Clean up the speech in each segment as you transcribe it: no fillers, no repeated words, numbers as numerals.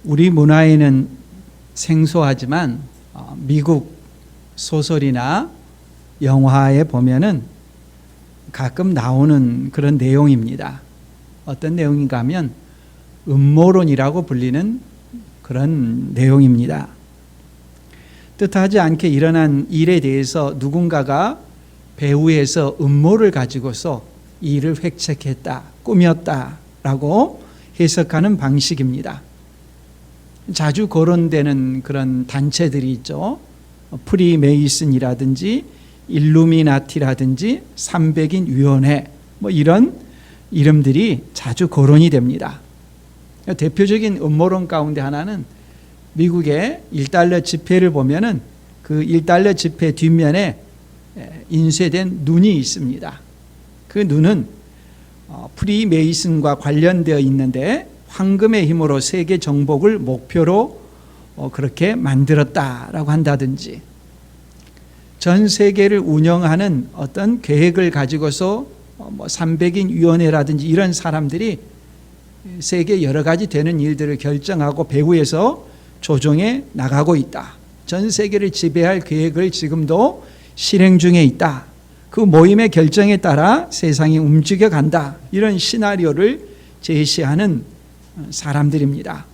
우리 문화에는 생소하지만 미국 소설이나 영화에 보면은 가끔 나오는 그런 내용입니다. 어떤 내용인가 하면 음모론이라고 불리는 그런 내용입니다. 뜻하지 않게 일어난 일에 대해서 누군가가 배후에서 음모를 가지고서 이 일을 획책했다, 꾸몄다라고 해석하는 방식입니다. 자주 거론되는 그런 단체들이 있죠. 프리메이슨이라든지 일루미나티라든지 300인 위원회 이런 이름들이 자주 거론이 됩니다. 대표적인 음모론 가운데 하나는 미국의 1달러 지폐를 보면은 그 1달러 지폐 뒷면에 인쇄된 눈이 있습니다. 그 눈은 프리메이슨과 관련되어 있는데 황금의 힘으로 세계 정복을 목표로 그렇게 만들었다라고 한다든지, 전 세계를 운영하는 어떤 계획을 가지고서 300인 위원회라든지 이런 사람들이 세계 여러 가지 되는 일들을 결정하고 배후에서 조정해 나가고 있다. 전 세계를 지배할 계획을 지금도 실행 중에 있다. 그 모임의 결정에 따라 세상이 움직여 간다. 이런 시나리오를 제시하는 사람들입니다.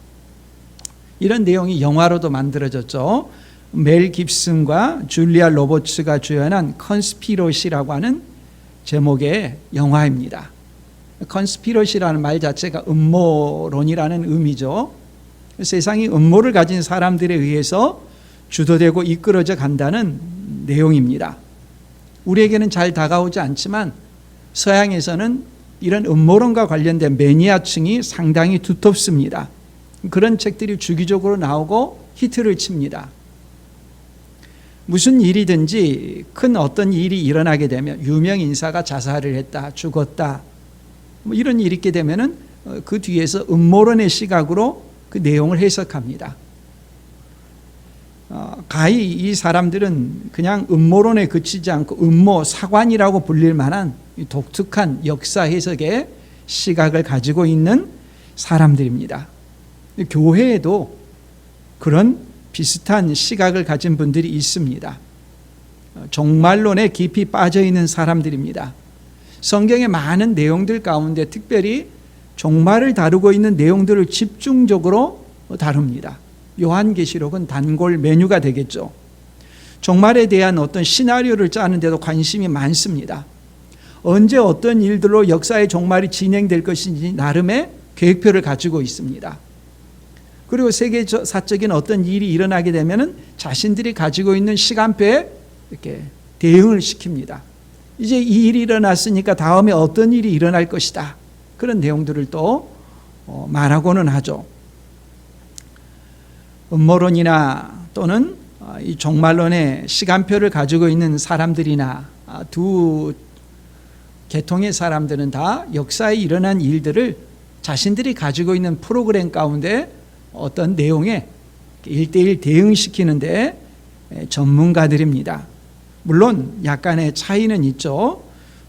이런 내용이 영화로도 만들어졌죠. 멜 깁슨과 줄리아 로버츠가 주연한 컨스피러시라고 하는 제목의 영화입니다. 컨스피러시라는 말 자체가 음모론이라는 의미죠. 세상이 음모를 가진 사람들에 의해서 주도되고 이끌어져 간다는 내용입니다. 우리에게는 잘 다가오지 않지만 서양에서는 이런 음모론과 관련된 매니아층이 상당히 두텁습니다. 그런 책들이 주기적으로 나오고 히트를 칩니다. 무슨 일이든지 큰 어떤 일이 일어나게 되면 유명 인사가 자살을 했다, 죽었다, 이런 일이 있게 되면은 그 뒤에서 음모론의 시각으로 그 내용을 해석합니다. 가히 이 사람들은 그냥 음모론에 그치지 않고 음모 사관이라고 불릴 만한 독특한 역사 해석의 시각을 가지고 있는 사람들입니다. 교회에도 그런 비슷한 시각을 가진 분들이 있습니다. 종말론에 깊이 빠져 있는 사람들입니다. 성경의 많은 내용들 가운데 특별히 종말을 다루고 있는 내용들을 집중적으로 다룹니다. 요한계시록은 단골 메뉴가 되겠죠. 종말에 대한 어떤 시나리오를 짜는 데도 관심이 많습니다. 언제 어떤 일들로 역사의 종말이 진행될 것인지 나름의 계획표를 가지고 있습니다. 그리고 세계사적인 어떤 일이 일어나게 되면은 자신들이 가지고 있는 시간표에 이렇게 대응을 시킵니다. 이제 이 일이 일어났으니까 다음에 어떤 일이 일어날 것이다. 그런 내용들을 또 말하고는 하죠. 음모론이나 또는 이 종말론의 시간표를 가지고 있는 사람들이나 두 계통의 사람들은 다 역사에 일어난 일들을 자신들이 가지고 있는 프로그램 가운데 어떤 내용에 1대1 대응시키는데 전문가들입니다. 물론 약간의 차이는 있죠.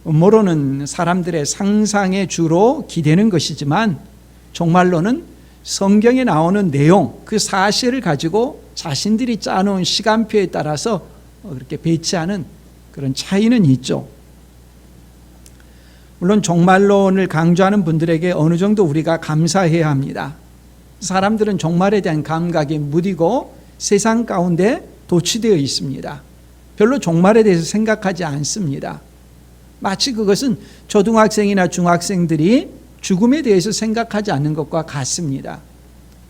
음모론은 사람들의 상상에 주로 기대는 것이지만 종말론은 성경에 나오는 내용, 그 사실을 가지고 자신들이 짜놓은 시간표에 따라서 그렇게 배치하는 그런 차이는 있죠. 물론 종말론을 강조하는 분들에게 어느 정도 우리가 감사해야 합니다. 사람들은 종말에 대한 감각이 무디고 세상 가운데 도취되어 있습니다. 별로 종말에 대해서 생각하지 않습니다. 마치 그것은 초등학생이나 중학생들이 죽음에 대해서 생각하지 않는 것과 같습니다.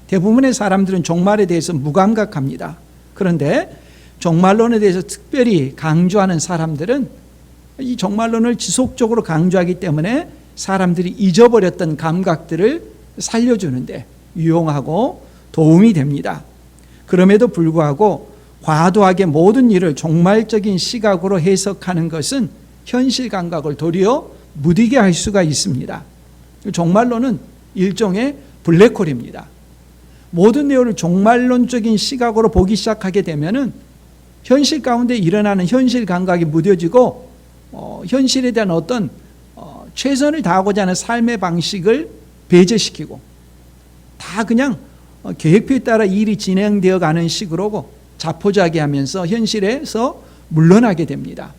대부분의 사람들은 종말에 대해서 무감각합니다. 그런데 종말론에 대해서 특별히 강조하는 사람들은 이 종말론을 지속적으로 강조하기 때문에 사람들이 잊어버렸던 감각들을 살려주는데 유용하고 도움이 됩니다. 그럼에도 불구하고 과도하게 모든 일을 종말적인 시각으로 해석하는 것은 현실 감각을 도리어 무디게 할 수가 있습니다. 종말론은 일종의 블랙홀입니다. 모든 내용을 종말론적인 시각으로 보기 시작하게 되면은 현실 가운데 일어나는 현실 감각이 무뎌지고 현실에 대한 어떤 최선을 다하고자 하는 삶의 방식을 배제시키고 다 그냥 계획표에 따라 일이 진행되어 가는 식으로 자포자기하면서 현실에서 물러나게 됩니다.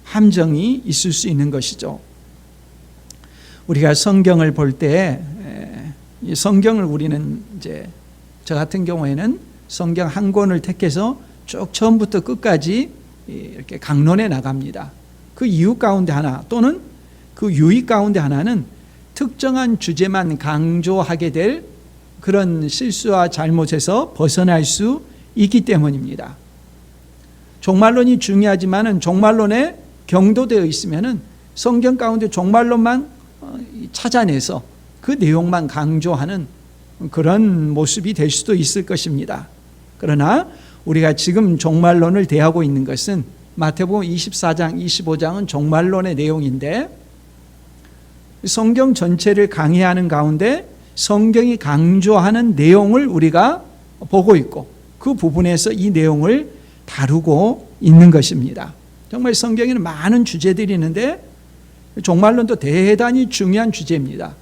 함정이 있을 수 있는 것이죠. 우리가 성경을 볼 때 성경을 우리는 이제 저 같은 경우에는 성경 한 권을 택해서 쭉 처음부터 끝까지 이렇게 강론해 나갑니다. 그 이유 가운데 하나 또는 그 유의 가운데 하나는 특정한 주제만 강조하게 될 그런 실수와 잘못에서 벗어날 수 있기 때문입니다. 종말론이 중요하지만은 종말론에 경도되어 있으면은 성경 가운데 종말론만 찾아내서 그 내용만 강조하는 그런 모습이 될 수도 있을 것입니다. 그러나 우리가 지금 종말론을 대하고 있는 것은 마태복음 24장, 25장은 종말론의 내용인데 성경 전체를 강의하는 가운데 성경이 강조하는 내용을 우리가 보고 있고 그 부분에서 이 내용을 다루고 있는 것입니다. 정말 성경에는 많은 주제들이 있는데 종말론도 대단히 중요한 주제입니다.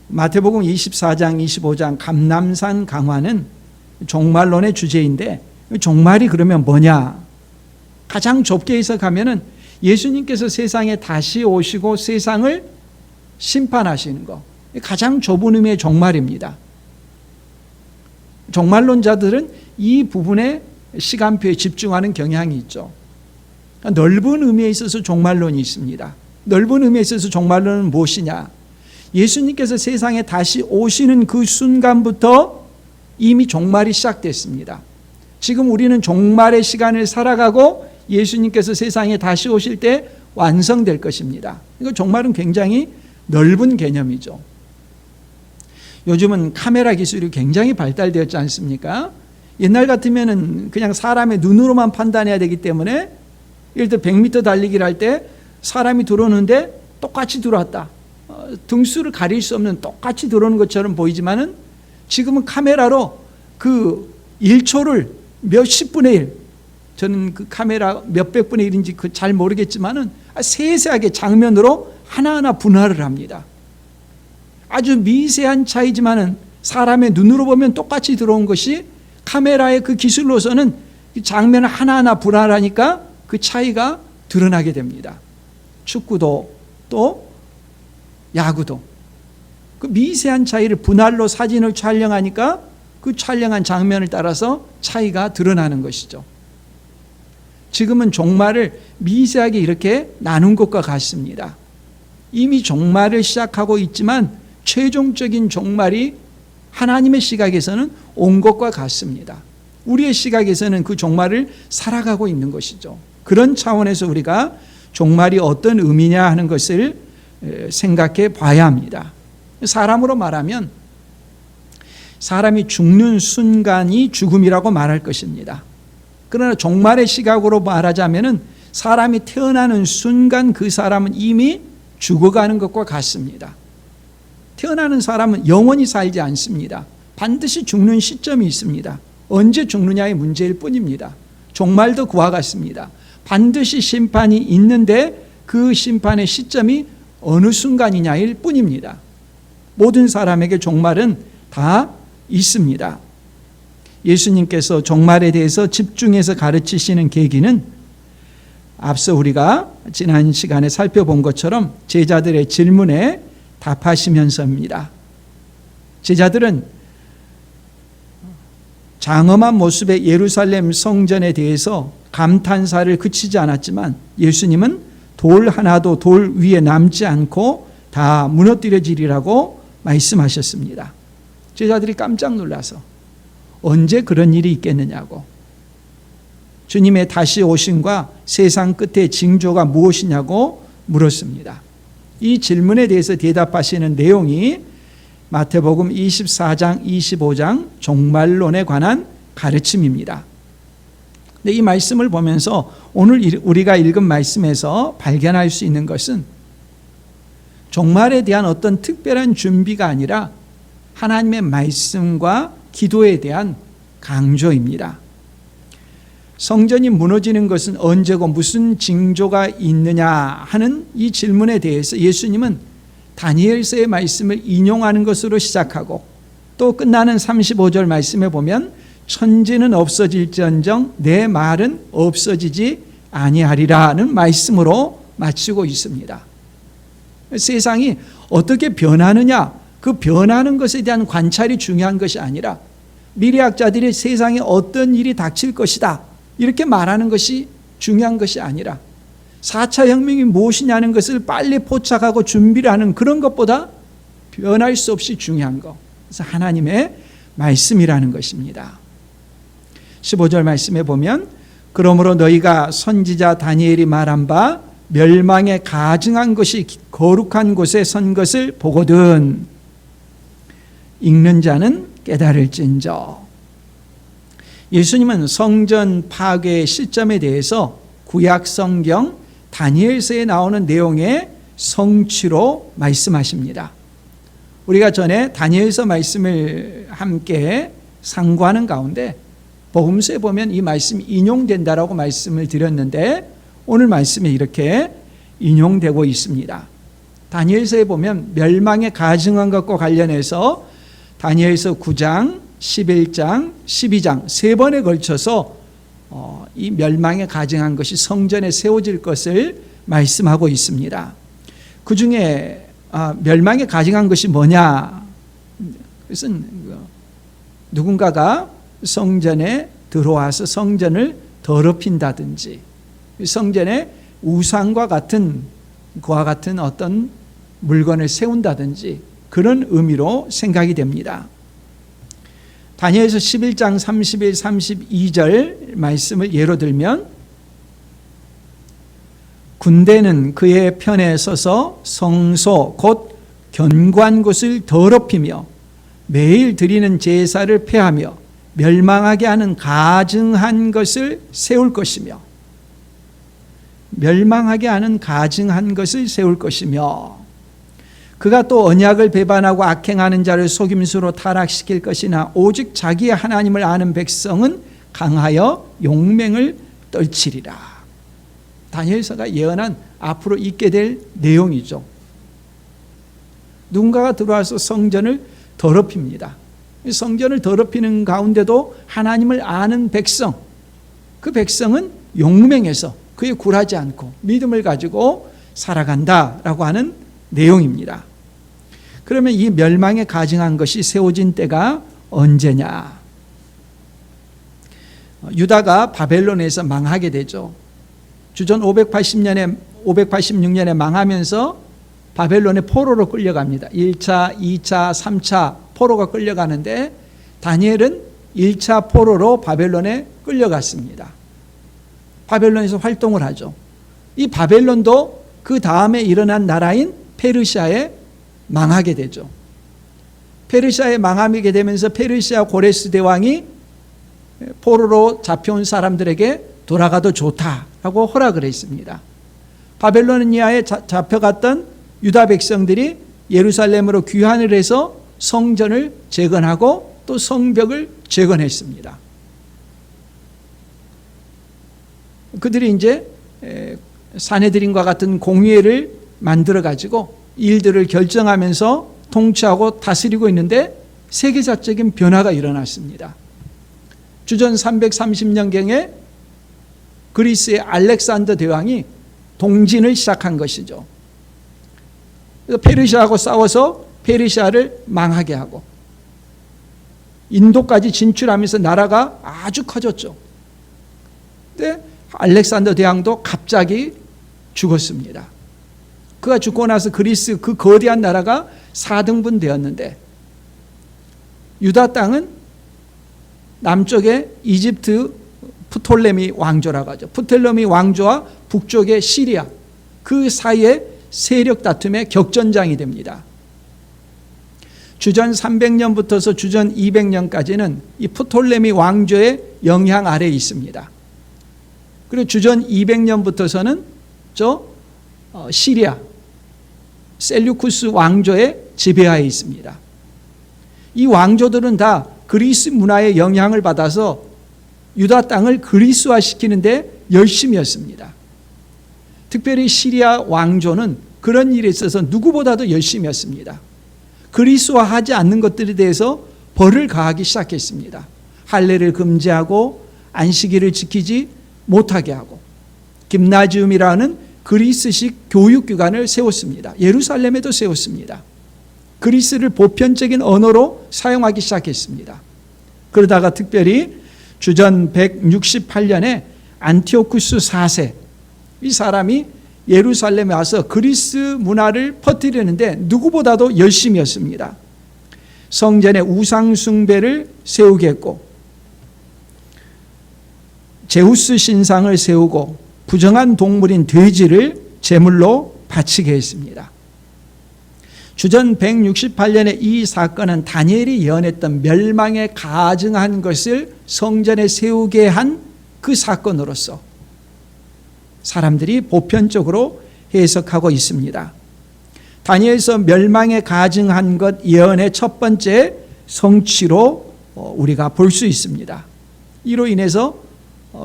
마태복음 24장, 25장 감람산 강화는 종말론의 주제인데 종말이 그러면 뭐냐? 가장 좁게 해석하면은 예수님께서 세상에 다시 오시고 세상을 심판하시는 것, 가장 좁은 의미의 종말입니다. 종말론자들은 이 부분에 시간표에 집중하는 경향이 있죠. 넓은 의미에 있어서 종말론이 있습니다. 넓은 의미에 있어서 종말론은 무엇이냐? 예수님께서 세상에 다시 오시는 그 순간부터 이미 종말이 시작됐습니다. 지금 우리는 종말의 시간을 살아가고 예수님께서 세상에 다시 오실 때 완성될 것입니다. 이거 종말은 굉장히 넓은 개념이죠. 요즘은 카메라 기술이 굉장히 발달되었지 않습니까? 옛날 같으면은 그냥 사람의 눈으로만 판단해야 되기 때문에 예를 들어 100m 달리기를 할 때 사람이 들어오는데 똑같이 들어왔다. 등수를 가릴 수 없는 똑같이 들어오는 것처럼 보이지만은 지금은 카메라로 그 1초를 몇십 분의 1, 저는 그 카메라 몇백 분의 1인지 잘 모르겠지만은 세세하게 장면으로 하나하나 분할을 합니다. 아주 미세한 차이지만은 사람의 눈으로 보면 똑같이 들어온 것이 카메라의 그 기술로서는 장면을 하나하나 분할하니까 그 차이가 드러나게 됩니다. 축구도 또 야구도 그 미세한 차이를 분할로 사진을 촬영하니까 그 촬영한 장면을 따라서 차이가 드러나는 것이죠. 지금은 종말을 미세하게 이렇게 나눈 것과 같습니다. 이미 종말을 시작하고 있지만 최종적인 종말이 하나님의 시각에서는 온 것과 같습니다. 우리의 시각에서는 그 종말을 살아가고 있는 것이죠. 그런 차원에서 우리가 종말이 어떤 의미냐 하는 것을 생각해 봐야 합니다. 사람으로 말하면 사람이 죽는 순간이 죽음이라고 말할 것입니다. 그러나 종말의 시각으로 말하자면은 사람이 태어나는 순간 그 사람은 이미 죽어가는 것과 같습니다. 태어나는 사람은 영원히 살지 않습니다. 반드시 죽는 시점이 있습니다. 언제 죽느냐의 문제일 뿐입니다. 종말도 그와 같습니다. 반드시 심판이 있는데 그 심판의 시점이 어느 순간이냐일 뿐입니다. 모든 사람에게 종말은 다 있습니다. 예수님께서 종말에 대해서 집중해서 가르치시는 계기는 앞서 우리가 지난 시간에 살펴본 것처럼 제자들의 질문에 답하시면서입니다. 제자들은 장엄한 모습의 예루살렘 성전에 대해서 감탄사를 그치지 않았지만 예수님은 돌 하나도 돌 위에 남지 않고 다 무너뜨려지리라고 말씀하셨습니다. 제자들이 깜짝 놀라서 언제 그런 일이 있겠느냐고, 주님의 다시 오심과 세상 끝의 징조가 무엇이냐고 물었습니다. 이 질문에 대해서 대답하시는 내용이 마태복음 24장, 25장 종말론에 관한 가르침입니다. 근데 이 말씀을 보면서 오늘 우리가 읽은 말씀에서 발견할 수 있는 것은 종말에 대한 어떤 특별한 준비가 아니라 하나님의 말씀과 기도에 대한 강조입니다. 성전이 무너지는 것은 언제고 무슨 징조가 있느냐 하는 이 질문에 대해서 예수님은 다니엘서의 말씀을 인용하는 것으로 시작하고 또 끝나는 35절 말씀에 보면 천지는 없어질지언정 내 말은 없어지지 아니하리라는 말씀으로 마치고 있습니다. 세상이 어떻게 변하느냐, 그 변하는 것에 대한 관찰이 중요한 것이 아니라 미래학자들이 세상에 어떤 일이 닥칠 것이다 이렇게 말하는 것이 중요한 것이 아니라 4차 혁명이 무엇이냐는 것을 빨리 포착하고 준비를 하는 그런 것보다 변할 수 없이 중요한 것, 그래서 하나님의 말씀이라는 것입니다. 15절 말씀에 보면 그러므로 너희가 선지자 다니엘이 말한 바 멸망에 가증한 것이 거룩한 곳에 선 것을 보거든 읽는 자는 깨달을진저. 예수님은 성전 파괴의 시점에 대해서 구약 성경 다니엘서에 나오는 내용의 성취로 말씀하십니다. 우리가 전에 다니엘서 말씀을 함께 상고하는 가운데 복음서에 보면 이 말씀이 인용된다라고 말씀을 드렸는데 오늘 말씀에 이렇게 인용되고 있습니다. 다니엘서에 보면 멸망에 가증한 것과 관련해서 다니엘서 9장, 11장, 12장 세 번에 걸쳐서 이 멸망에 가증한 것이 성전에 세워질 것을 말씀하고 있습니다. 그 중에 멸망에 가증한 것이 뭐냐? 그것은 누군가가 성전에 들어와서 성전을 더럽힌다든지 성전에 우상과 같은 그와 같은 어떤 물건을 세운다든지 그런 의미로 생각이 됩니다. 다니엘서 11장 31, 32절 말씀을 예로 들면 군대는 그의 편에 서서 성소 곧 견고한 곳을 더럽히며 매일 드리는 제사를 폐하며 멸망하게 하는 가증한 것을 세울 것이며 멸망하게 하는 가증한 것을 세울 것이며 그가 또 언약을 배반하고 악행하는 자를 속임수로 타락시킬 것이나 오직 자기의 하나님을 아는 백성은 강하여 용맹을 떨치리라. 다니엘서가 예언한 앞으로 있게 될 내용이죠. 누군가가 들어와서 성전을 더럽힙니다. 성전을 더럽히는 가운데도 하나님을 아는 백성, 그 백성은 용맹해서 그에 굴하지 않고 믿음을 가지고 살아간다라고 하는 내용입니다. 그러면 이 멸망에 가증한 것이 세워진 때가 언제냐? 유다가 바벨론에서 망하게 되죠. 주전 586년에 망하면서 바벨론의 포로로 끌려갑니다. 1차, 2차, 3차 포로가 끌려가는데 다니엘은 1차 포로로 바벨론에 끌려갔습니다. 바벨론에서 활동을 하죠. 이 바벨론도 그 다음에 일어난 나라인 페르시아에 망하게 되죠. 페르시아에 망하게 되면서 페르시아 고레스 대왕이 포로로 잡혀온 사람들에게 돌아가도 좋다라고 허락을 했습니다. 바벨로니아에 잡혀갔던 유다 백성들이 예루살렘으로 귀환을 해서 성전을 재건하고 또 성벽을 재건했습니다. 그들이 이제 산헤드린과 같은 공회를 만들어 가지고 일들을 결정하면서 통치하고 다스리고 있는데 세계사적인 변화가 일어났습니다. 주전 330년경에 그리스의 알렉산더 대왕이 동진을 시작한 것이죠. 그래서 페르시아하고 싸워서 페르시아를 망하게 하고 인도까지 진출하면서 나라가 아주 커졌죠. 근데 알렉산더 대왕도 갑자기 죽었습니다. 그가 죽고 나서 그리스 그 거대한 나라가 4등분 되었는데 유다 땅은 남쪽에 이집트 프톨레미 왕조라고 하죠. 프톨레미 왕조와 북쪽의 시리아 그 사이에 세력 다툼의 격전장이 됩니다. 주전 300년부터서 주전 200년까지는 이 프톨레미 왕조의 영향 아래에 있습니다. 그리고 주전 200년부터서는 시리아 셀류쿠스 왕조의 지배하에 있습니다. 이 왕조들은 다 그리스 문화의 영향을 받아서 유다 땅을 그리스화시키는데 열심히 했습니다. 특별히 시리아 왕조는 그런 일에 있어서 누구보다도 열심히 했습니다. 그리스도화하지 않는 것들에 대해서 벌을 가하기 시작했습니다. 할례를 금지하고 안식일을 지키지 못하게 하고 김나지움이라는 그리스식 교육기관을 세웠습니다. 예루살렘에도 세웠습니다. 그리스를 보편적인 언어로 사용하기 시작했습니다. 그러다가 특별히 주전 168년에 안티오쿠스 4세, 이 사람이 예루살렘에 와서 그리스 문화를 퍼뜨리는데 누구보다도 열심히 했습니다. 성전에 우상 숭배를 세우게 했고 제우스 신상을 세우고 부정한 동물인 돼지를 제물로 바치게 했습니다. 주전 168년에 이 사건은 다니엘이 예언했던 멸망에 가증한 것을 성전에 세우게 한 그 사건으로서 사람들이 보편적으로 해석하고 있습니다. 다니엘서 멸망에 가증한 것 예언의 첫 번째 성취로 우리가 볼 수 있습니다. 이로 인해서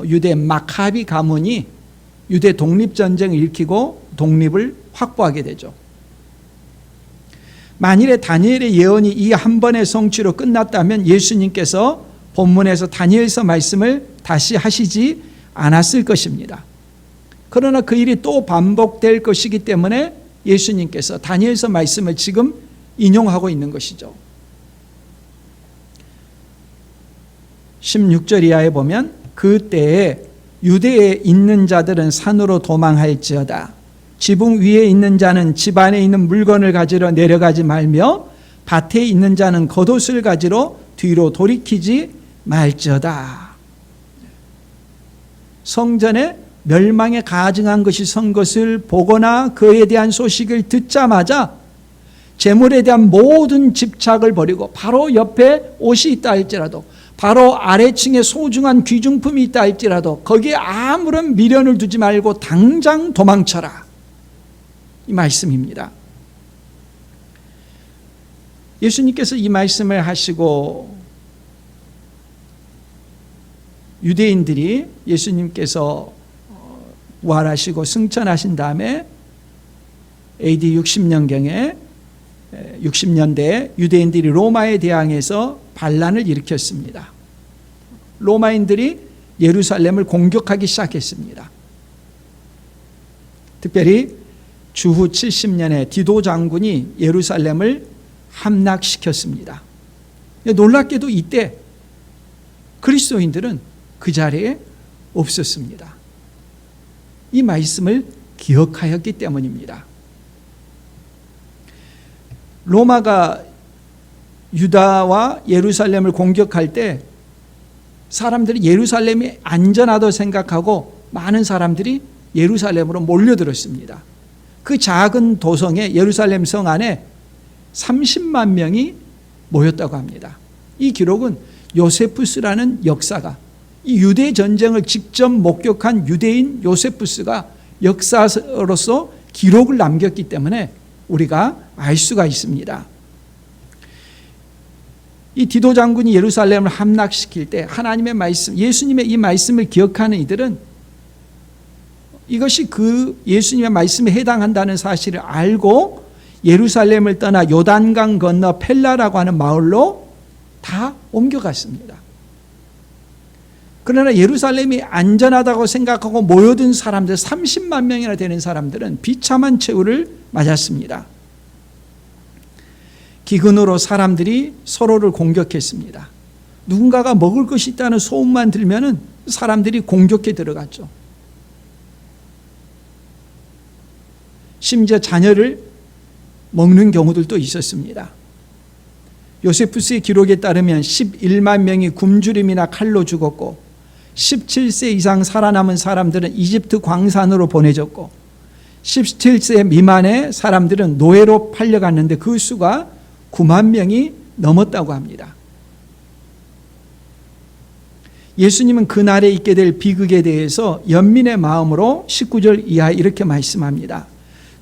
유대 마카비 가문이 유대 독립전쟁을 일으키고 독립을 확보하게 되죠. 만일에 다니엘의 예언이 이 한 번의 성취로 끝났다면 예수님께서 본문에서 다니엘서 말씀을 다시 하시지 않았을 것입니다. 그러나 그 일이 또 반복될 것이기 때문에 예수님께서 다니엘서 말씀을 지금 인용하고 있는 것이죠. 16절 이하에 보면 그때에 유대에 있는 자들은 산으로 도망할지어다. 지붕 위에 있는 자는 집 안에 있는 물건을 가지러 내려가지 말며 밭에 있는 자는 겉옷을 가지러 뒤로 돌이키지 말지어다. 성전에 멸망에 가증한 것이 선 것을 보거나 그에 대한 소식을 듣자마자 재물에 대한 모든 집착을 버리고 바로 옆에 옷이 있다 할지라도 바로 아래층에 소중한 귀중품이 있다 할지라도 거기에 아무런 미련을 두지 말고 당장 도망쳐라. 이 말씀입니다. 예수님께서 이 말씀을 하시고 유대인들이 예수님께서 부활하시고 승천하신 다음에 AD 60년경에 60년대에 유대인들이 로마에 대항해서 반란을 일으켰습니다. 로마인들이 예루살렘을 공격하기 시작했습니다. 특별히 주후 70년에 디도 장군이 예루살렘을 함락시켰습니다. 놀랍게도 이때 그리스도인들은 그 자리에 없었습니다. 이 말씀을 기억하였기 때문입니다. 로마가 유다와 예루살렘을 공격할 때 사람들이 예루살렘이 안전하다고 생각하고 많은 사람들이 예루살렘으로 몰려들었습니다. 그 작은 도성에 예루살렘 성 안에 30만 명이 모였다고 합니다. 이 기록은 요세푸스라는 역사가 이 유대 전쟁을 직접 목격한 유대인 요세푸스가 역사로서 기록을 남겼기 때문에 우리가 알 수가 있습니다. 이 디도 장군이 예루살렘을 함락시킬 때 하나님의 말씀, 예수님의 이 말씀을 기억하는 이들은 이것이 그 예수님의 말씀에 해당한다는 사실을 알고 예루살렘을 떠나 요단강 건너 펠라라고 하는 마을로 다 옮겨갔습니다. 그러나 예루살렘이 안전하다고 생각하고 모여든 사람들 30만 명이나 되는 사람들은 비참한 최후를 맞았습니다. 기근으로 사람들이 서로를 공격했습니다. 누군가가 먹을 것이 있다는 소문만 들면은 사람들이 공격해 들어갔죠. 심지어 자녀를 먹는 경우들도 있었습니다. 요세푸스의 기록에 따르면 11만 명이 굶주림이나 칼로 죽었고 17세 이상 살아남은 사람들은 이집트 광산으로 보내졌고 17세 미만의 사람들은 노예로 팔려갔는데 그 수가 9만 명이 넘었다고 합니다. 예수님은 그날에 있게 될 비극에 대해서 연민의 마음으로 19절 이하에 이렇게 말씀합니다.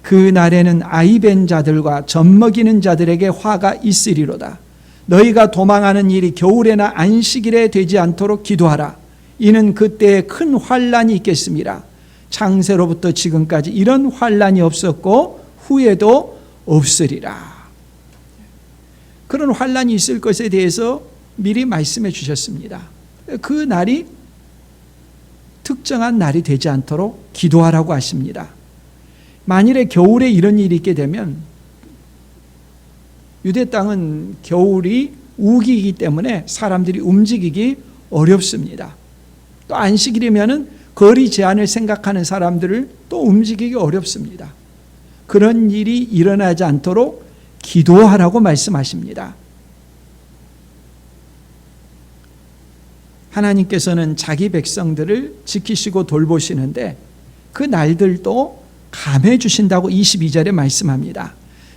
그날에는 아이벤 자들과 젖먹이는 자들에게 화가 있으리로다. 너희가 도망하는 일이 겨울에나 안식일에 되지 않도록 기도하라. 이는 그때에 큰 환란이 있겠습니다. 창세로부터 지금까지 이런 환란이 없었고 후에도 없으리라. 그런 환난이 있을 것에 대해서 미리 말씀해 주셨습니다. 그 날이 특정한 날이 되지 않도록 기도하라고 하십니다. 만일에 겨울에 이런 일이 있게 되면, 유대 땅은 겨울이 우기이기 때문에 사람들이 움직이기 어렵습니다. 또 안식일이면은 거리 제한을 생각하는 사람들을 또 움직이기 어렵습니다. 그런 일이 일어나지 않도록 기도하라고 말씀하십니다. 하나님께서는 자기 백성들을 지키시고 돌보시는데 그 날들도 감해 주신다고 22절에 말씀합니다.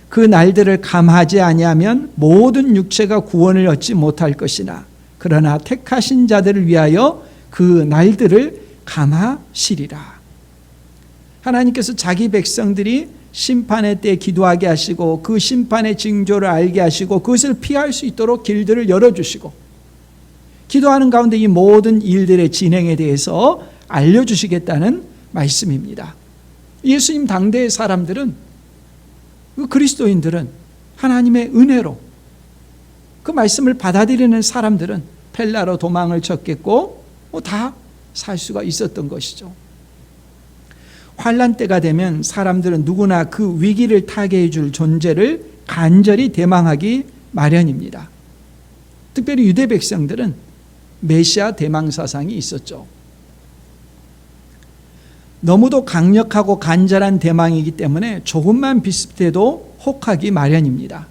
그 날들을 감하지 아니하면 모든 육체가 구원을 얻지 못할 것이나 그러나 택하신 자들을 위하여 그 날들을 감하시리라. 하나님께서 자기 백성들이 심판의 때 기도하게 하시고 그 심판의 징조를 알게 하시고 그것을 피할 수 있도록 길들을 열어주시고 기도하는 가운데 이 모든 일들의 진행에 대해서 알려주시겠다는 말씀입니다. 예수님 당대의 사람들은, 그 그리스도인들은 하나님의 은혜로 그 말씀을 받아들이는 사람들은 펠라로 도망을 쳤겠고 다 살 수가 있었던 것이죠. 환난 때가 되면 사람들은 누구나 그 위기를 타개해 줄 존재를 간절히 대망하기 마련입니다. 특별히 유대 백성들은 메시아 대망 사상이 있었죠. 너무도 강력하고 간절한 대망이기 때문에 조금만 비슷해도 혹하기 마련입니다.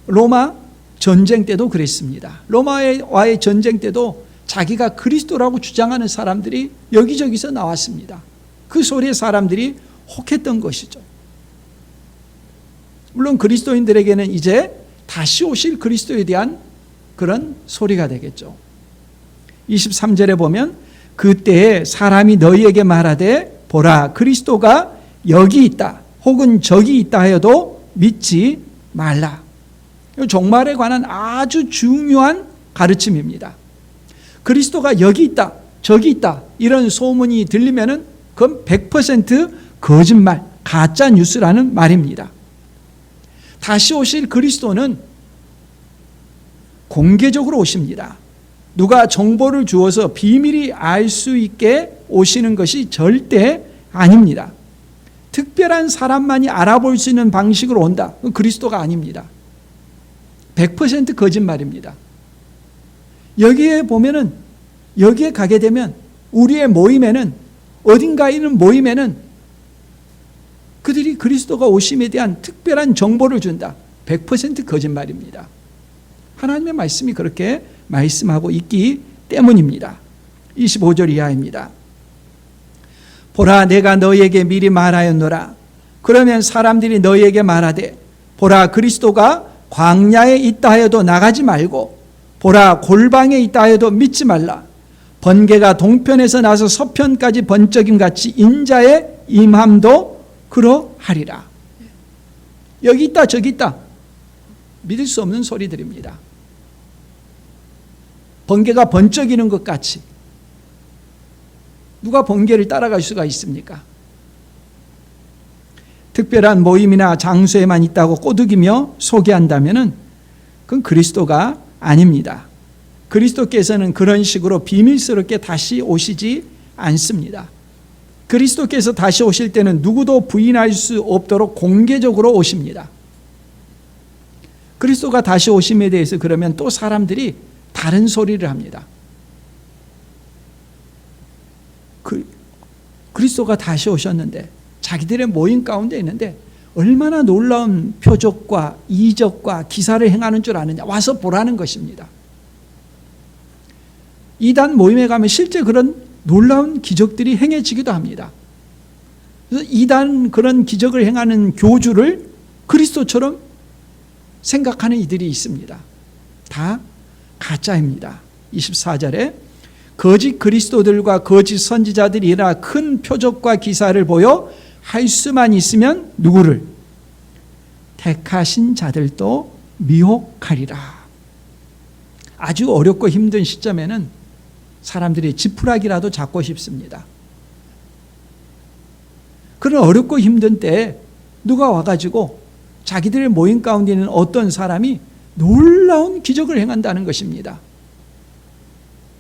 로마 전쟁 때도 그랬습니다. 로마와의 전쟁 때도 자기가 그리스도라고 주장하는 사람들이 여기저기서 나왔습니다. 그 소리에 사람들이 혹했던 것이죠. 물론 그리스도인들에게는 이제 다시 오실 그리스도에 대한 그런 소리가 되겠죠. 23절에 보면 그때에 사람이 너희에게 말하되 보라 그리스도가 여기 있다 혹은 저기 있다 하여도 믿지 말라. 종말에 관한 아주 중요한 가르침입니다. 그리스도가 여기 있다 저기 있다 이런 소문이 들리면은 그건 100% 거짓말, 가짜 뉴스라는 말입니다. 다시 오실 그리스도는 공개적으로 오십니다. 누가 정보를 주어서 비밀이 알 수 있게 오시는 것이 절대 아닙니다. 특별한 사람만이 알아볼 수 있는 방식으로 온다. 그건 그리스도가 아닙니다. 100% 거짓말입니다. 여기에 보면은, 여기에 가게 되면 우리의 모임에는, 어딘가에 있는 모임에는 그들이 그리스도가 오심에 대한 특별한 정보를 준다. 100% 거짓말입니다. 하나님의 말씀이 그렇게 말씀하고 있기 때문입니다. 25절 이하입니다. 보라 내가 너희에게 미리 말하였노라. 그러면 사람들이 너희에게 말하되 보라 그리스도가 광야에 있다 하여도 나가지 말고 보라 골방에 있다 하여도 믿지 말라. 번개가 동편에서 나서 서편까지 번쩍임 같이 인자의 임함도 그러하리라. 여기 있다 저기 있다 믿을 수 없는 소리들입니다. 번개가 번쩍이는 것 같이 누가 번개를 따라갈 수가 있습니까? 특별한 모임이나 장소에만 있다고 꼬드기며 소개한다면은 그건 그리스도가 아닙니다. 그리스도께서는 그런 식으로 비밀스럽게 다시 오시지 않습니다. 그리스도께서 다시 오실 때는 누구도 부인할 수 없도록 공개적으로 오십니다. 그리스도가 다시 오심에 대해서 그러면 또 사람들이 다른 소리를 합니다. 그리스도가 다시 오셨는데 자기들의 모임 가운데 있는데 얼마나 놀라운 표적과 이적과 기사를 행하는 줄 아느냐 와서 보라는 것입니다. 이단 모임에 가면 실제 그런 놀라운 기적들이 행해지기도 합니다. 그래서 이단 그런 기적을 행하는 교주를 그리스도처럼 생각하는 이들이 있습니다. 다 가짜입니다. 24절에 거짓 그리스도들과 거짓 선지자들이 일어나 큰 표적과 기사를 보여 할 수만 있으면 누구를? 택하신 자들도 미혹하리라. 아주 어렵고 힘든 시점에는 사람들이 지푸라기라도 잡고 싶습니다. 그런 어렵고 힘든 때에 누가 와가지고 자기들의 모임 가운데 있는 어떤 사람이 놀라운 기적을 행한다는 것입니다.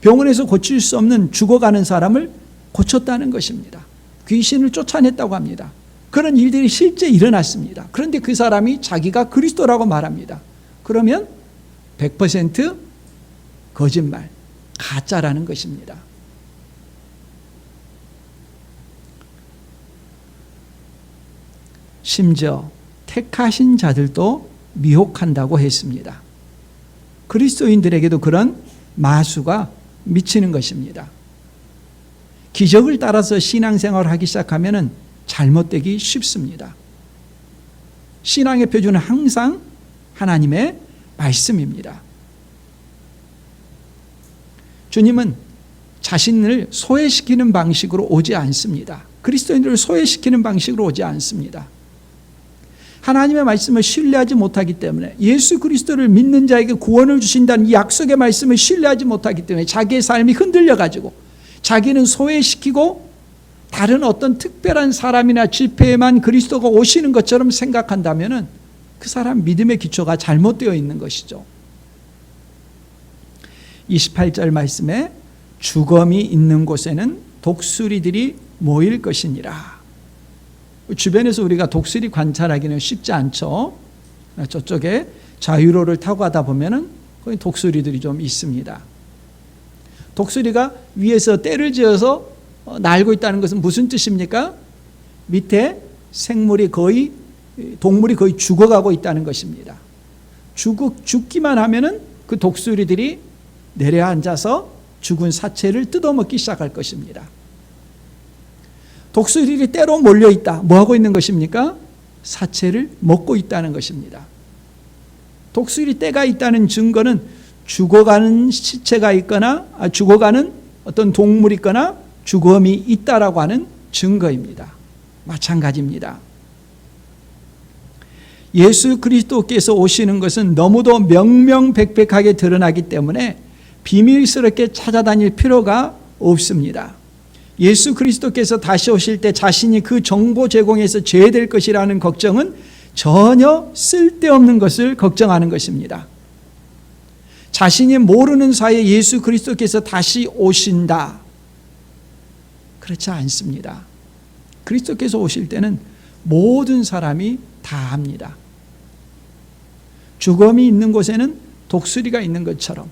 병원에서 고칠 수 없는 죽어가는 사람을 고쳤다는 것입니다. 귀신을 쫓아냈다고 합니다. 그런 일들이 실제 일어났습니다. 그런데 그 사람이 자기가 그리스도라고 말합니다. 그러면 100% 거짓말, 가짜라는 것입니다. 심지어 택하신 자들도 미혹한다고 했습니다. 그리스도인들에게도 그런 마수가 미치는 것입니다. 기적을 따라서 신앙생활을 하기 시작하면 잘못되기 쉽습니다. 신앙의 표준은 항상 하나님의 말씀입니다. 주님은 자신을 소외시키는 방식으로 오지 않습니다. 그리스도인들을 소외시키는 방식으로 오지 않습니다. 하나님의 말씀을 신뢰하지 못하기 때문에, 예수 그리스도를 믿는 자에게 구원을 주신다는 이 약속의 말씀을 신뢰하지 못하기 때문에 자기의 삶이 흔들려가지고 자기는 소외시키고 다른 어떤 특별한 사람이나 집회에만 그리스도가 오시는 것처럼 생각한다면 그 사람 믿음의 기초가 잘못되어 있는 것이죠. 28절 말씀에 주검이 있는 곳에는 독수리들이 모일 것이니라. 주변에서 우리가 독수리 관찰하기는 쉽지 않죠. 저쪽에 자유로를 타고 가다 보면은 거기 독수리들이 좀 있습니다. 독수리가 위에서 떼를 지어서 날고 있다는 것은 무슨 뜻입니까? 밑에 동물이 거의 죽어가고 있다는 것입니다. 죽기만 하면은 그 독수리들이 내려앉아서 죽은 사체를 뜯어먹기 시작할 것입니다. 독수리들이 때로 몰려있다. 뭐하고 있는 것입니까? 사체를 먹고 있다는 것입니다. 독수리 떼가 있다는 증거는 죽어가는 시체가 있거나 죽어가는 어떤 동물이 있거나 죽음이 있다라고 하는 증거입니다. 마찬가지입니다. 예수 그리스도께서 오시는 것은 너무도 명명백백하게 드러나기 때문에 비밀스럽게 찾아다닐 필요가 없습니다. 예수 그리스도께서 다시 오실 때 자신이 그 정보 제공에서 제외될 것이라는 걱정은 전혀 쓸데없는 것을 걱정하는 것입니다. 자신이 모르는 사이에 예수 그리스도께서 다시 오신다. 그렇지 않습니다. 그리스도께서 오실 때는 모든 사람이 다 압니다. 죽음이 있는 곳에는 독수리가 있는 것처럼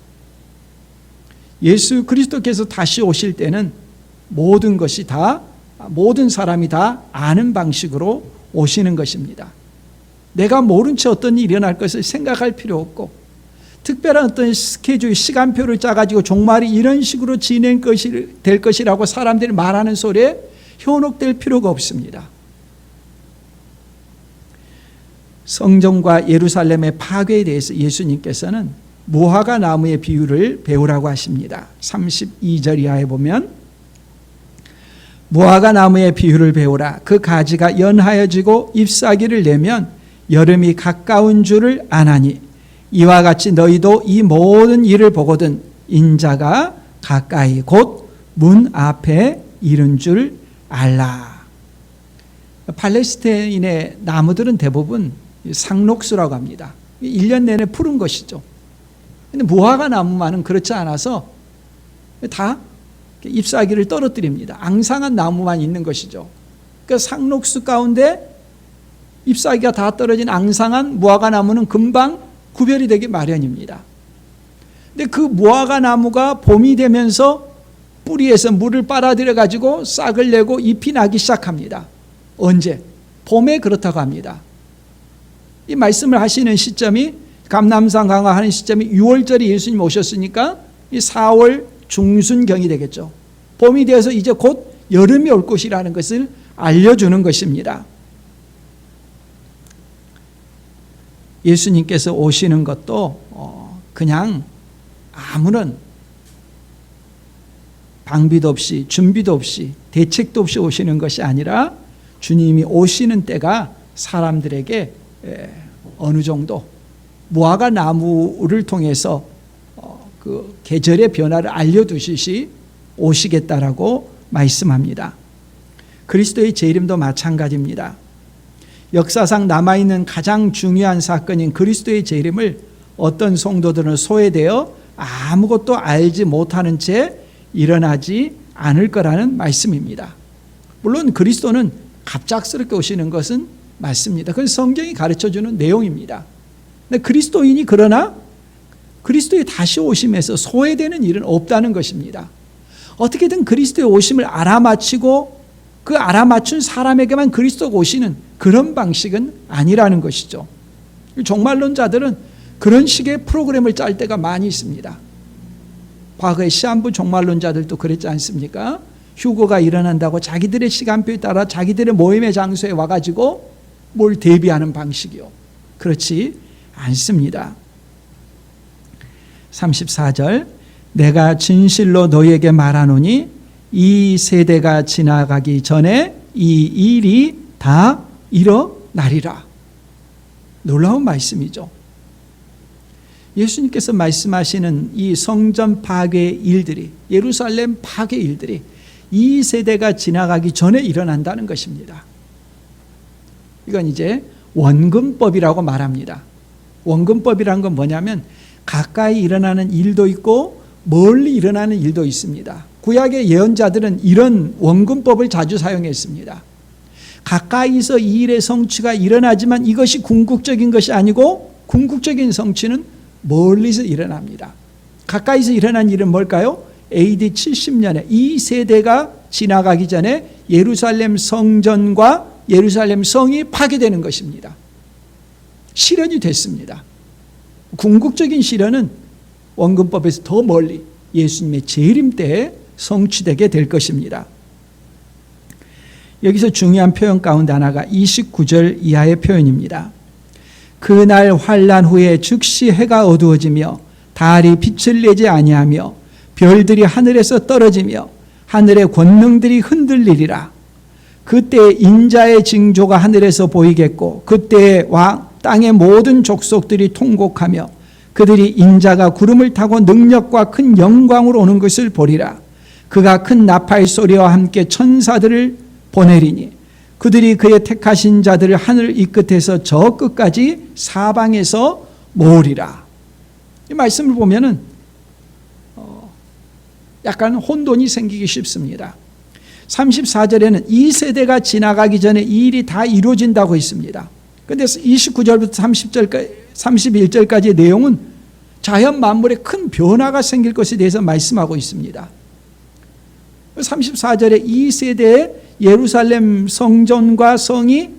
예수 그리스도께서 다시 오실 때는 모든 사람이 다 아는 방식으로 오시는 것입니다. 내가 모른 채 어떤 일이 일어날 것을 생각할 필요 없고, 특별한 어떤 스케줄, 시간표를 짜가지고 종말이 이런 식으로 될 것이라고 사람들이 말하는 소리에 현혹될 필요가 없습니다. 성전과 예루살렘의 파괴에 대해서 예수님께서는 무화과 나무의 비유를 배우라고 하십니다. 32절 이하에 보면 무화과 나무의 비유를 배우라. 그 가지가 연하여지고 잎사귀를 내면 여름이 가까운 줄을 아나니 이와 같이 너희도 이 모든 일을 보거든 인자가 가까이 곧 문 앞에 이른 줄 알라. 팔레스타인의 나무들은 대부분 상록수라고 합니다. 1년 내내 푸른 것이죠. 근데 무화과 나무만은 그렇지 않아서 다 잎사귀를 떨어뜨립니다. 앙상한 나무만 있는 것이죠. 그러니까 상록수 가운데 잎사귀가 다 떨어진 앙상한 무화과 나무는 금방 구별이 되기 마련입니다. 근데 그 무화과 나무가 봄이 되면서 뿌리에서 물을 빨아들여 가지고 싹을 내고 잎이 나기 시작합니다. 언제? 봄에 그렇다고 합니다. 이 말씀을 하시는 시점이, 감람산 강화하는 시점이 6월절에 예수님 오셨으니까 이 4월 중순경이 되겠죠. 봄이 되어서 이제 곧 여름이 올 것이라는 것을 알려주는 것입니다. 예수님께서 오시는 것도 그냥 아무런 방비도 없이 준비도 없이 대책도 없이 오시는 것이 아니라 주님이 오시는 때가 사람들에게 어느 정도 무화과 나무를 통해서 그 계절의 변화를 알려두시시 오시겠다라고 말씀합니다. 그리스도의 재림도 마찬가지입니다. 역사상 남아있는 가장 중요한 사건인 그리스도의 재림을 어떤 성도들은 소외되어 아무것도 알지 못하는 채 일어나지 않을 거라는 말씀입니다. 물론 그리스도는 갑작스럽게 오시는 것은 맞습니다. 그건 성경이 가르쳐주는 내용입니다. 근데 그리스도인이 그러나 그리스도의 다시 오심에서 소외되는 일은 없다는 것입니다. 어떻게든 그리스도의 오심을 알아맞히고 그 알아맞춘 사람에게만 그리스도가 오시는 그런 방식은 아니라는 것이죠. 종말론자들은 그런 식의 프로그램을 짤 때가 많이 있습니다. 과거의 시한부 종말론자들도 그랬지 않습니까? 휴거가 일어난다고 자기들의 시간표에 따라 자기들의 모임의 장소에 와가지고 뭘 대비하는 방식이요. 그렇지 않습니다. 34절, 내가 진실로 너희에게 말하노니 이 세대가 지나가기 전에 이 일이 다 일어나리라. 놀라운 말씀이죠. 예수님께서 말씀하시는 이 성전 파괴 일들이, 예루살렘 파괴 일들이 이 세대가 지나가기 전에 일어난다는 것입니다. 이건 이제 원근법이라고 말합니다. 원근법이란 건 뭐냐면 가까이 일어나는 일도 있고 멀리 일어나는 일도 있습니다. 구약의 예언자들은 이런 원근법을 자주 사용했습니다. 가까이서 이 일의 성취가 일어나지만 이것이 궁극적인 것이 아니고 궁극적인 성취는 멀리서 일어납니다. 가까이서 일어난 일은 뭘까요? AD 70년에 이 세대가 지나가기 전에 예루살렘 성전과 예루살렘 성이 파괴되는 것입니다. 실현이 됐습니다. 궁극적인 실현은 원근법에서 더 멀리 예수님의 재림 때에 성취되게 될 것입니다. 여기서 중요한 표현 가운데 하나가 29절 이하의 표현입니다. 그날 환난 후에 즉시 해가 어두워지며 달이 빛을 내지 아니하며 별들이 하늘에서 떨어지며 하늘의 권능들이 흔들리리라. 그때 인자의 징조가 하늘에서 보이겠고 그때 땅의 모든 족속들이 통곡하며 그들이 인자가 구름을 타고 능력과 큰 영광으로 오는 것을 보리라. 그가 큰 나팔 소리와 함께 천사들을 보내리니 그들이 그의 택하신 자들을 하늘 이 끝에서 저 끝까지 사방에서 모으리라. 이 말씀을 보면은 약간 혼돈이 생기기 쉽습니다. 34절에는 이 세대가 지나가기 전에 이 일이 다 이루어진다고 했습니다. 그런데 29절부터 31절까지의 내용은 자연 만물에 큰 변화가 생길 것에 대해서 말씀하고 있습니다. 34절에 이 세대에 예루살렘 성전과 성이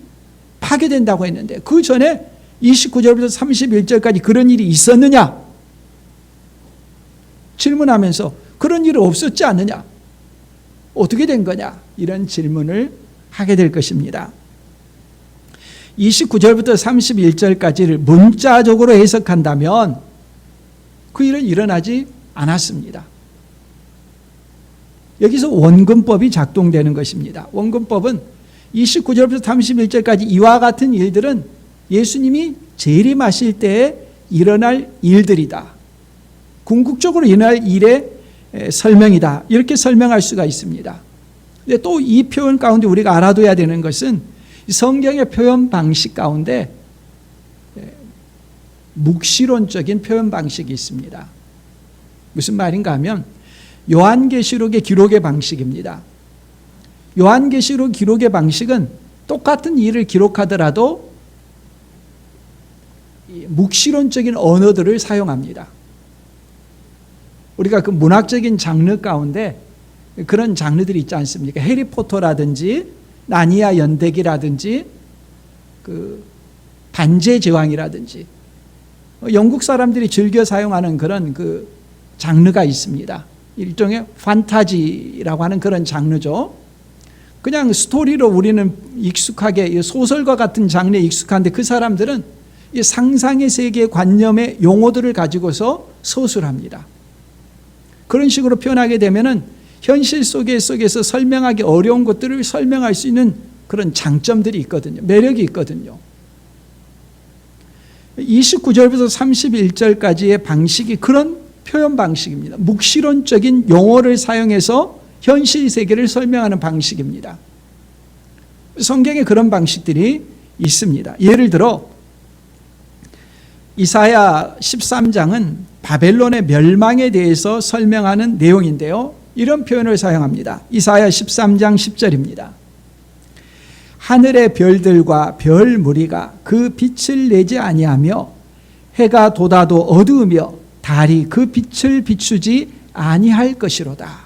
파괴된다고 했는데 그 전에 29절부터 31절까지 그런 일이 있었느냐? 질문하면서 그런 일은 없었지 않느냐? 어떻게 된 거냐? 이런 질문을 하게 될 것입니다. 29절부터 31절까지를 문자적으로 해석한다면 그 일은 일어나지 않았습니다. 여기서 원근법이 작동되는 것입니다. 원근법은 29절부터 31절까지 이와 같은 일들은 예수님이 재림하실 때에 일어날 일들이다. 궁극적으로 일어날 일의 설명이다. 이렇게 설명할 수가 있습니다. 근데 또 이 표현 가운데 우리가 알아둬야 되는 것은 성경의 표현 방식 가운데 묵시론적인 표현 방식이 있습니다. 무슨 말인가 하면 요한계시록의 기록의 방식입니다. 요한계시록 기록의 방식은 똑같은 일을 기록하더라도 묵시론적인 언어들을 사용합니다. 우리가 그 문학적인 장르 가운데 그런 장르들이 있지 않습니까? 해리포터라든지 나니아 연대기라든지 그 반지의 제왕이라든지 영국 사람들이 즐겨 사용하는 그런 그 장르가 있습니다. 일종의 판타지라고 하는 그런 장르죠. 그냥 스토리로 우리는 익숙하게 소설과 같은 장르에 익숙한데 그 사람들은 이 상상의 세계 관념의 용어들을 가지고서 서술합니다. 그런 식으로 표현하게 되면은 현실 속에서 설명하기 어려운 것들을 설명할 수 있는 그런 장점들이 있거든요. 매력이 있거든요. 29절부터 31절까지의 방식이 그런 표현 방식입니다. 묵시론적인 용어를 사용해서 현실 세계를 설명하는 방식입니다. 성경에 그런 방식들이 있습니다. 예를 들어 이사야 13장은 바벨론의 멸망에 대해서 설명하는 내용인데요. 이런 표현을 사용합니다. 이사야 13장 10절입니다. 하늘의 별들과 별 무리가 그 빛을 내지 아니하며 해가 돋아도 어두우며 달이 그 빛을 비추지 아니할 것이로다.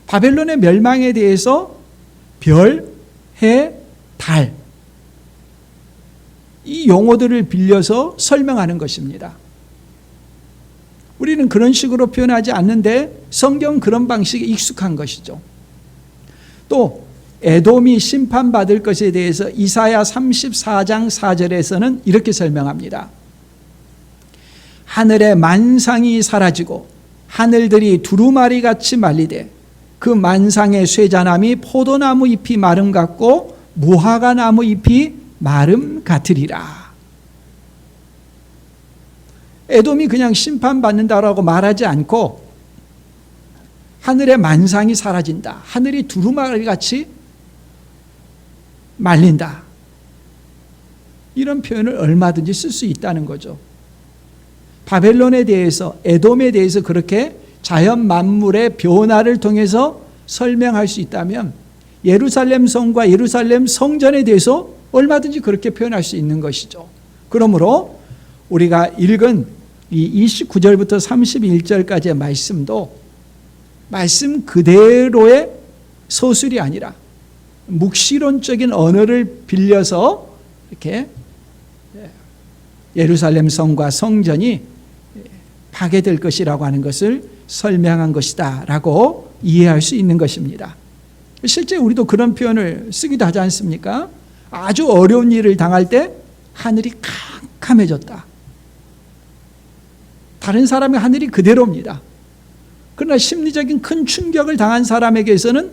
바벨론의 멸망에 대해서 별, 해, 달 이 용어들을 빌려서 설명하는 것입니다. 우리는 그런 식으로 표현하지 않는데 성경은 그런 방식에 익숙한 것이죠. 또 에돔이 심판받을 것에 대해서 이사야 34장 4절에서는 이렇게 설명합니다. 하늘의 만상이 사라지고 하늘들이 두루마리같이 말리되 그 만상의 쇠자나무 포도나무 잎이 마름 같고 무화과 나무 잎이 마름 같으리라. 에돔이 그냥 심판받는다라고 말하지 않고 하늘의 만상이 사라진다. 하늘이 두루마리같이 말린다. 이런 표현을 얼마든지 쓸 수 있다는 거죠. 바벨론에 대해서, 에돔에 대해서 그렇게 자연 만물의 변화를 통해서 설명할 수 있다면 예루살렘 성과 예루살렘 성전에 대해서 얼마든지 그렇게 표현할 수 있는 것이죠. 그러므로 우리가 읽은 이 29절부터 31절까지의 말씀도 말씀 그대로의 서술이 아니라 묵시론적인 언어를 빌려서 이렇게 예루살렘 성과 성전이 파괴될 것이라고 하는 것을 설명한 것이다 라고 이해할 수 있는 것입니다. 실제 우리도 그런 표현을 쓰기도 하지 않습니까? 아주 어려운 일을 당할 때 하늘이 캄캄해졌다. 다른 사람의 하늘이 그대로입니다. 그러나 심리적인 큰 충격을 당한 사람에게서는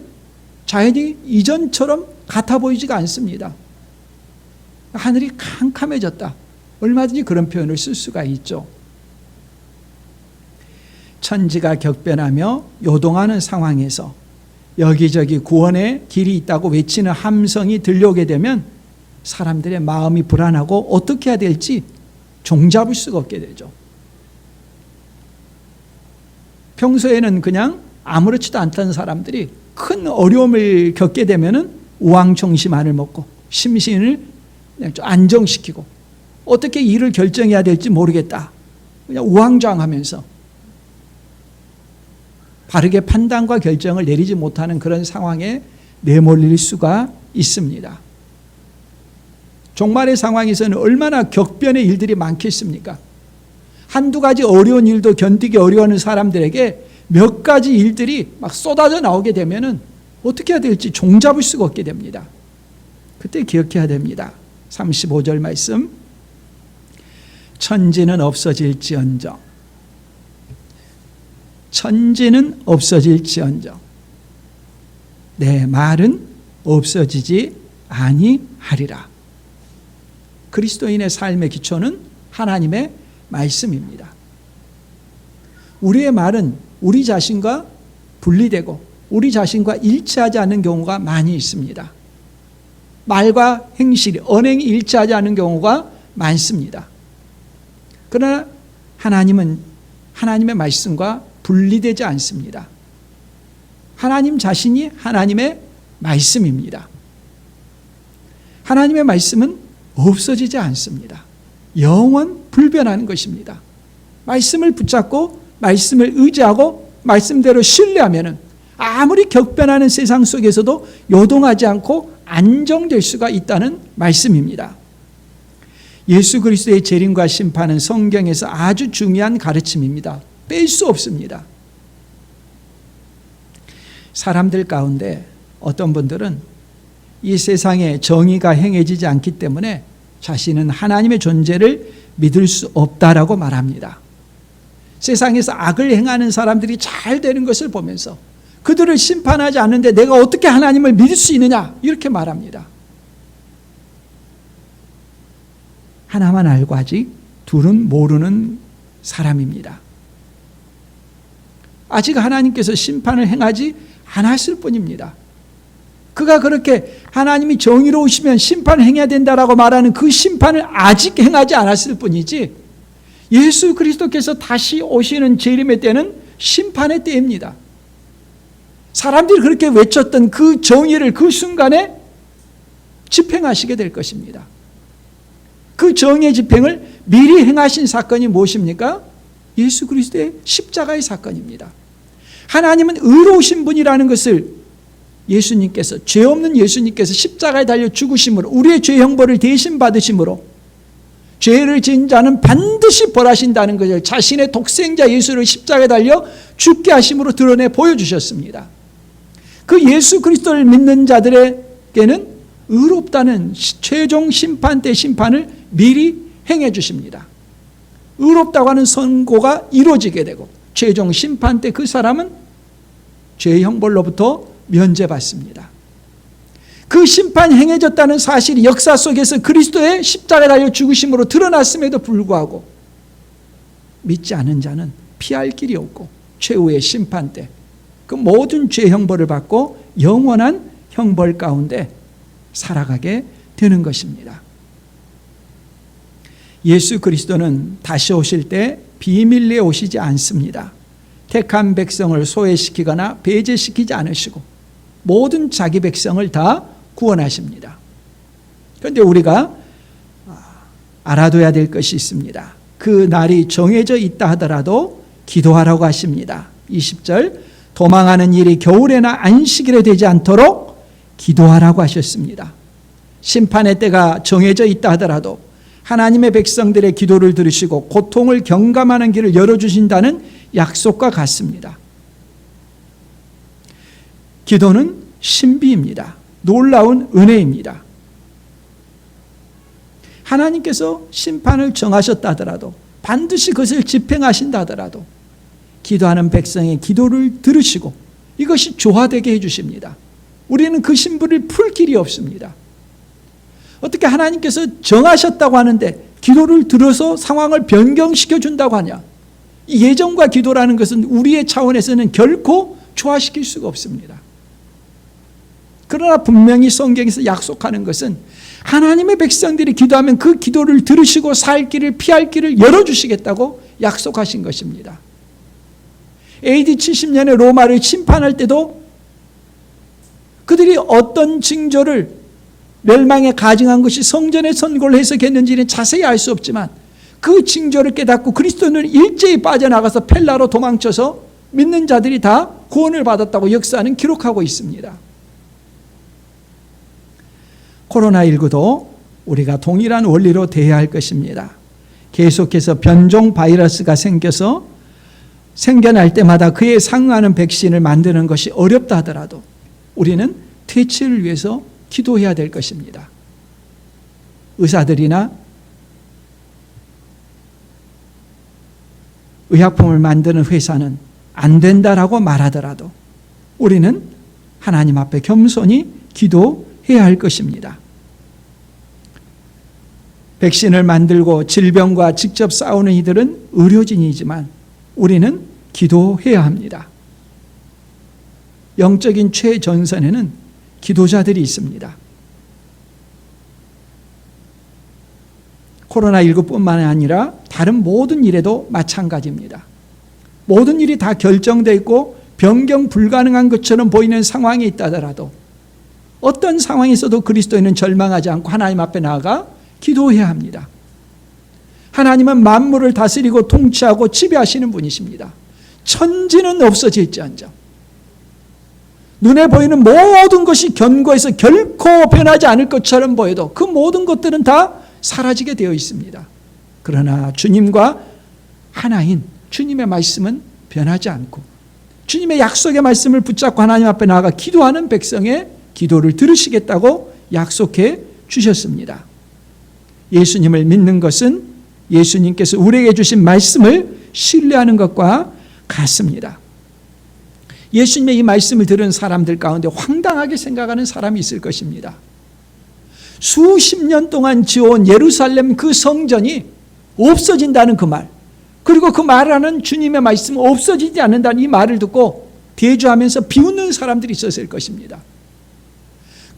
자연이 이전처럼 같아 보이지가 않습니다. 하늘이 캄캄해졌다. 얼마든지 그런 표현을 쓸 수가 있죠. 천지가 격변하며 요동하는 상황에서 여기저기 구원의 길이 있다고 외치는 함성이 들려오게 되면 사람들의 마음이 불안하고 어떻게 해야 될지 종잡을 수가 없게 되죠. 평소에는 그냥 아무렇지도 않던 사람들이 큰 어려움을 겪게 되면 우왕청심환을 먹고 심신을 그냥 좀 안정시키고 어떻게 일을 결정해야 될지 모르겠다. 그냥 우왕좌왕하면서 바르게 판단과 결정을 내리지 못하는 그런 상황에 내몰릴 수가 있습니다. 종말의 상황에서는 얼마나 격변의 일들이 많겠습니까? 한두 가지 어려운 일도 견디기 어려워하는 사람들에게 몇 가지 일들이 막 쏟아져 나오게 되면 어떻게 해야 될지 종잡을 수가 없게 됩니다. 그때 기억해야 됩니다. 35절 말씀. 천지는 없어질지언정 천지는 없어질지언정 내 말은 없어지지 아니하리라. 그리스도인의 삶의 기초는 하나님의 말씀입니다. 우리의 말은 우리 자신과 분리되고 우리 자신과 일치하지 않는 경우가 많이 있습니다. 말과 행실이, 언행이 일치하지 않는 경우가 많습니다. 그러나 하나님은 하나님의 말씀과 분리되지 않습니다. 하나님 자신이 하나님의 말씀입니다. 하나님의 말씀은 없어지지 않습니다. 영원 불변하는 것입니다. 말씀을 붙잡고 말씀을 의지하고 말씀대로 신뢰하면 아무리 격변하는 세상 속에서도 요동하지 않고 안정될 수가 있다는 말씀입니다. 예수 그리스도의 재림과 심판은 성경에서 아주 중요한 가르침입니다. 뺄 수 없습니다. 사람들 가운데 어떤 분들은 이 세상에 정의가 행해지지 않기 때문에 자신은 하나님의 존재를 믿을 수 없다라고 말합니다. 세상에서 악을 행하는 사람들이 잘 되는 것을 보면서 그들을 심판하지 않는데 내가 어떻게 하나님을 믿을 수 있느냐 이렇게 말합니다. 하나만 알고 아직 둘은 모르는 사람입니다. 아직 하나님께서 심판을 행하지 않았을 뿐입니다. 그가 그렇게 하나님이 정의로우시면 심판을 행해야 된다라고 말하는 그 심판을 아직 행하지 않았을 뿐이지, 예수 그리스도께서 다시 오시는 재림의 때는 심판의 때입니다. 사람들이 그렇게 외쳤던 그 정의를 그 순간에 집행하시게 될 것입니다. 그 정의의 집행을 미리 행하신 사건이 무엇입니까? 예수 그리스도의 십자가의 사건입니다. 하나님은 의로우신 분이라는 것을 예수님께서, 죄 없는 예수님께서 십자가에 달려 죽으심으로, 우리의 죄 형벌을 대신 받으심으로 죄를 지은 자는 반드시 벌하신다는 것을 자신의 독생자 예수를 십자가에 달려 죽게 하심으로 드러내 보여주셨습니다. 그 예수 그리스도를 믿는 자들에게는 의롭다는 최종 심판 때 심판을 미리 행해 주십니다. 의롭다고 하는 선고가 이루어지게 되고 최종 심판 때 그 사람은 죄의 형벌로부터 면제받습니다. 그 심판이 행해졌다는 사실이 역사 속에서 그리스도의 십자가에 달려 죽으심으로 드러났음에도 불구하고 믿지 않은 자는 피할 길이 없고 최후의 심판 때 그 모든 죄 형벌을 받고 영원한 형벌 가운데 살아가게 되는 것입니다. 예수 그리스도는 다시 오실 때 비밀리에 오시지 않습니다. 택한 백성을 소외시키거나 배제시키지 않으시고 모든 자기 백성을 다 구원하십니다. 그런데 우리가 알아둬야 될 것이 있습니다. 그 날이 정해져 있다 하더라도 기도하라고 하십니다. 20절, 도망하는 일이 겨울에나 안식일에 되지 않도록 기도하라고 하셨습니다. 심판의 때가 정해져 있다 하더라도 하나님의 백성들의 기도를 들으시고 고통을 경감하는 길을 열어주신다는 약속과 같습니다. 기도는 신비입니다. 놀라운 은혜입니다. 하나님께서 심판을 정하셨다 하더라도, 반드시 그것을 집행하신다 하더라도 기도하는 백성의 기도를 들으시고 이것이 조화되게 해주십니다. 우리는 그 신부를 풀 길이 없습니다. 어떻게 하나님께서 정하셨다고 하는데 기도를 들어서 상황을 변경시켜 준다고 하냐? 이 예정과 기도라는 것은 우리의 차원에서는 결코 조화시킬 수가 없습니다. 그러나 분명히 성경에서 약속하는 것은 하나님의 백성들이 기도하면 그 기도를 들으시고 살 길을, 피할 길을 열어주시겠다고 약속하신 것입니다. AD 70년에 로마를 침판할 때도 그들이 어떤 징조를 멸망에 가증한 것이 성전의 선고를 해석했는지는 자세히 알 수 없지만 그 징조를 깨닫고 그리스도는 일제히 빠져나가서 펠라로 도망쳐서 믿는 자들이 다 구원을 받았다고 역사는 기록하고 있습니다. 코로나19도 우리가 동일한 원리로 대해야 할 것입니다. 계속해서 변종 바이러스가 생겨날 때마다 그에 상응하는 백신을 만드는 것이 어렵다 하더라도 우리는 퇴치를 위해서 기도해야 될 것입니다. 의사들이나 의약품을 만드는 회사는 안 된다라고 말하더라도 우리는 하나님 앞에 겸손히 기도해야 할 것입니다. 백신을 만들고 질병과 직접 싸우는 이들은 의료진이지만 우리는 기도해야 합니다. 영적인 최전선에는 기도자들이 있습니다. 코로나19뿐만 아니라 다른 모든 일에도 마찬가지입니다. 모든 일이 다 결정되어 있고 변경 불가능한 것처럼 보이는 상황이 있다 하더라도 어떤 상황에서도 그리스도인은 절망하지 않고 하나님 앞에 나아가 기도해야 합니다. 하나님은 만물을 다스리고 통치하고 지배하시는 분이십니다. 천지는 없어질지언정 눈에 보이는 모든 것이 견고해서 결코 변하지 않을 것처럼 보여도 그 모든 것들은 다 사라지게 되어 있습니다. 그러나 주님과 하나인 주님의 말씀은 변하지 않고 주님의 약속의 말씀을 붙잡고 하나님 앞에 나아가 기도하는 백성의 기도를 들으시겠다고 약속해 주셨습니다. 예수님을 믿는 것은 예수님께서 우리에게 주신 말씀을 신뢰하는 것과 같습니다. 예수님의 이 말씀을 들은 사람들 가운데 황당하게 생각하는 사람이 있을 것입니다. 수십 년 동안 지어온 예루살렘 그 성전이 없어진다는 그 말, 그리고 그 말하는 주님의 말씀은 없어지지 않는다는 이 말을 듣고 대조하면서 비웃는 사람들이 있었을 것입니다.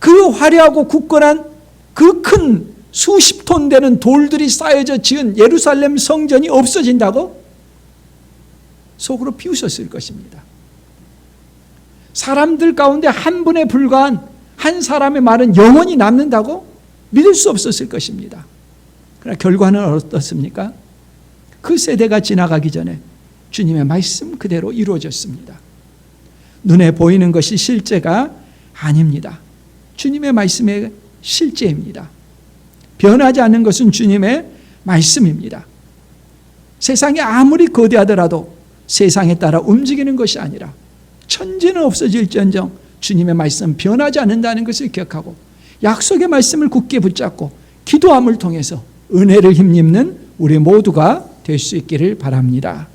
그 화려하고 굳건한 그 큰 수십 톤 되는 돌들이 쌓여져 지은 예루살렘 성전이 없어진다고? 속으로 비웃었을 것입니다. 사람들 가운데 한 분에 불과한 한 사람의 말은 영원히 남는다고? 믿을 수 없었을 것입니다. 그러나 결과는 어떻습니까? 그 세대가 지나가기 전에 주님의 말씀 그대로 이루어졌습니다. 눈에 보이는 것이 실제가 아닙니다. 주님의 말씀의 실제입니다. 변하지 않는 것은 주님의 말씀입니다. 세상이 아무리 거대하더라도 세상에 따라 움직이는 것이 아니라 천지는 없어질지언정 주님의 말씀 변하지 않는다는 것을 기억하고 약속의 말씀을 굳게 붙잡고 기도함을 통해서 은혜를 힘입는 우리 모두가 될 수 있기를 바랍니다.